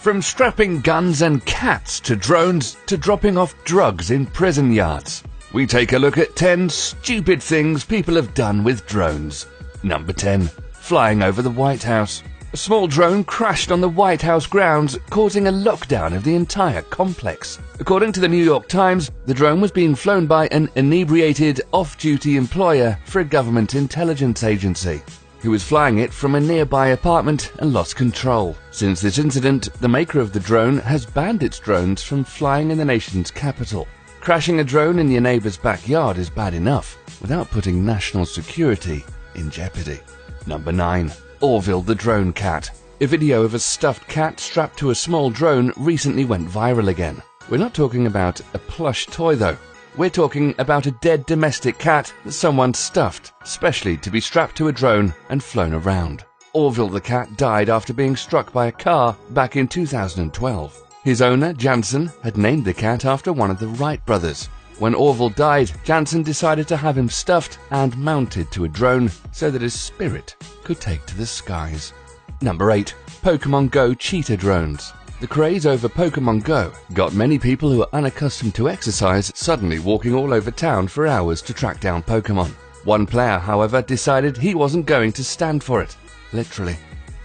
From strapping guns and cats to drones to dropping off drugs in prison yards, we take a look at 10 stupid things people have done with drones. Number 10. Flying over the White House. A small drone crashed on the White House grounds, causing a lockdown of the entire complex. According to the New York Times, the drone was being flown by an inebriated, off-duty employer for a government intelligence agency, who was flying it from a nearby apartment and lost control. Since this incident, the maker of the drone has banned its drones from flying in the nation's capital. Crashing a drone in your neighbor's backyard is bad enough, without putting national security in jeopardy. Number 9. Orville the drone cat. A video of a stuffed cat strapped to a small drone recently went viral again. We're not talking about a plush toy though. We're talking about a dead domestic cat that someone stuffed, specially to be strapped to a drone and flown around. Orville the cat died after being struck by a car back in 2012. His owner, Jansen, had named the cat after one of the Wright brothers. When Orville died, Jansen decided to have him stuffed and mounted to a drone so that his spirit could take to the skies. Number 8. Pokemon Go cheetah drones. The craze over Pokemon Go got many people who are unaccustomed to exercise suddenly walking all over town for hours to track down Pokemon. One player, however, decided he wasn't going to stand for it. Literally.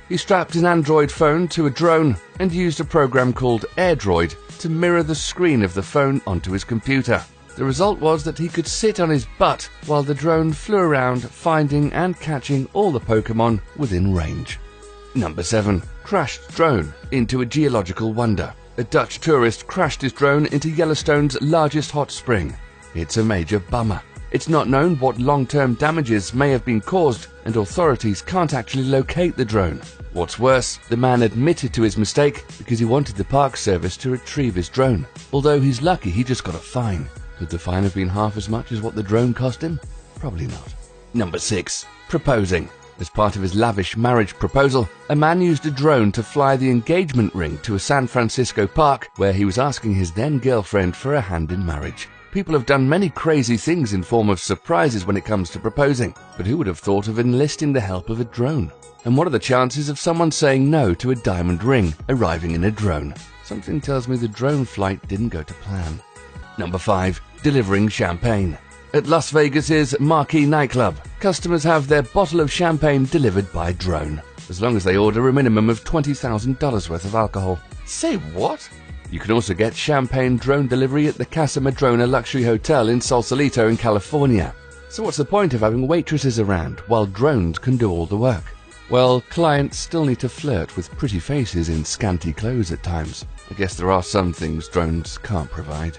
He strapped an Android phone to a drone and used a program called AirDroid to mirror the screen of the phone onto his computer. The result was that he could sit on his butt while the drone flew around, finding and catching all the Pokemon within range. Number 7. Crashed drone into a geological wonder. A Dutch tourist crashed his drone into Yellowstone's largest hot spring. It's a major bummer. It's not known what long-term damages may have been caused, and authorities can't actually locate the drone. What's worse, the man admitted to his mistake because he wanted the Park Service to retrieve his drone. Although he's lucky he just got a fine. Could the fine have been half as much as what the drone cost him? Probably not. Number 6. Proposing. As part of his lavish marriage proposal, a man used a drone to fly the engagement ring to a San Francisco park where he was asking his then-girlfriend for a hand in marriage. People have done many crazy things in form of surprises when it comes to proposing, but who would have thought of enlisting the help of a drone? And what are the chances of someone saying no to a diamond ring arriving in a drone? Something tells me the drone flight didn't go to plan. Number 5. Delivering champagne. At Las Vegas's Marquee nightclub, customers have their bottle of champagne delivered by drone, as long as they order a minimum of $20,000 worth of alcohol. Say what? You can also get champagne drone delivery at the Casa Madrona luxury hotel in Sausalito in California. So what's the point of having waitresses around while drones can do all the work? Well, clients still need to flirt with pretty faces in scanty clothes at times. I guess there are some things drones can't provide.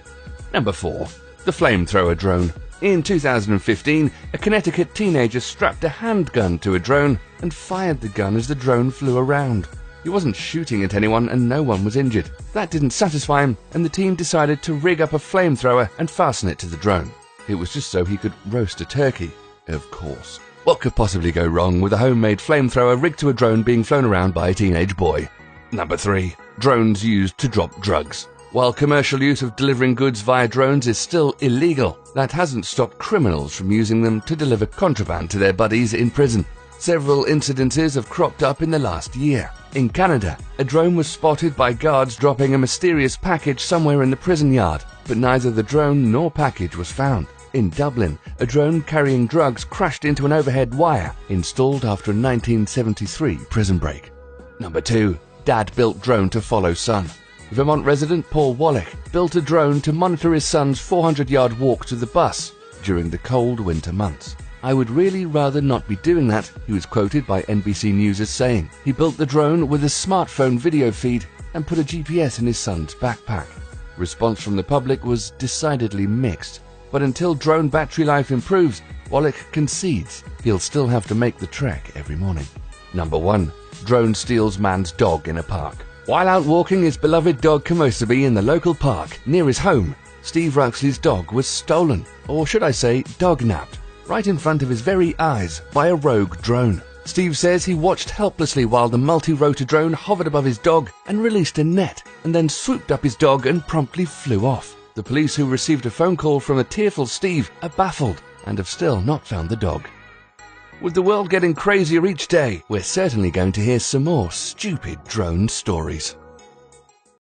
Number 4. The flamethrower drone. In 2015, a Connecticut teenager strapped a handgun to a drone and fired the gun as the drone flew around. He wasn't shooting at anyone and no one was injured. That didn't satisfy him, and the teen decided to rig up a flamethrower and fasten it to the drone. It was just so he could roast a turkey, of course. What could possibly go wrong with a homemade flamethrower rigged to a drone being flown around by a teenage boy? Number 3. Drones used to drop drugs. While commercial use of delivering goods via drones is still illegal, that hasn't stopped criminals from using them to deliver contraband to their buddies in prison. Several incidences have cropped up in the last year. In Canada, a drone was spotted by guards dropping a mysterious package somewhere in the prison yard, but neither the drone nor package was found. In Dublin, a drone carrying drugs crashed into an overhead wire installed after a 1973 prison break. Number 2. Dad-built drone to follow son. Vermont resident Paul Wallach built a drone to monitor his son's 400-yard walk to the bus during the cold winter months. "I would really rather not be doing that," he was quoted by NBC News as saying. He built the drone with a smartphone video feed and put a GPS in his son's backpack. Response from the public was decidedly mixed, but until drone battery life improves, Wallach concedes he'll still have to make the trek every morning. Number 1. Drone steals man's dog in a park. While out walking his beloved dog Komosabi in the local park near his home, Steve Ruxley's dog was stolen, or should I say dog-napped, right in front of his very eyes by a rogue drone. Steve says he watched helplessly while the multi-rotor drone hovered above his dog and released a net, and then swooped up his dog and promptly flew off. The police, who received a phone call from a tearful Steve, are baffled and have still not found the dog. With the world getting crazier each day, we're certainly going to hear some more stupid drone stories.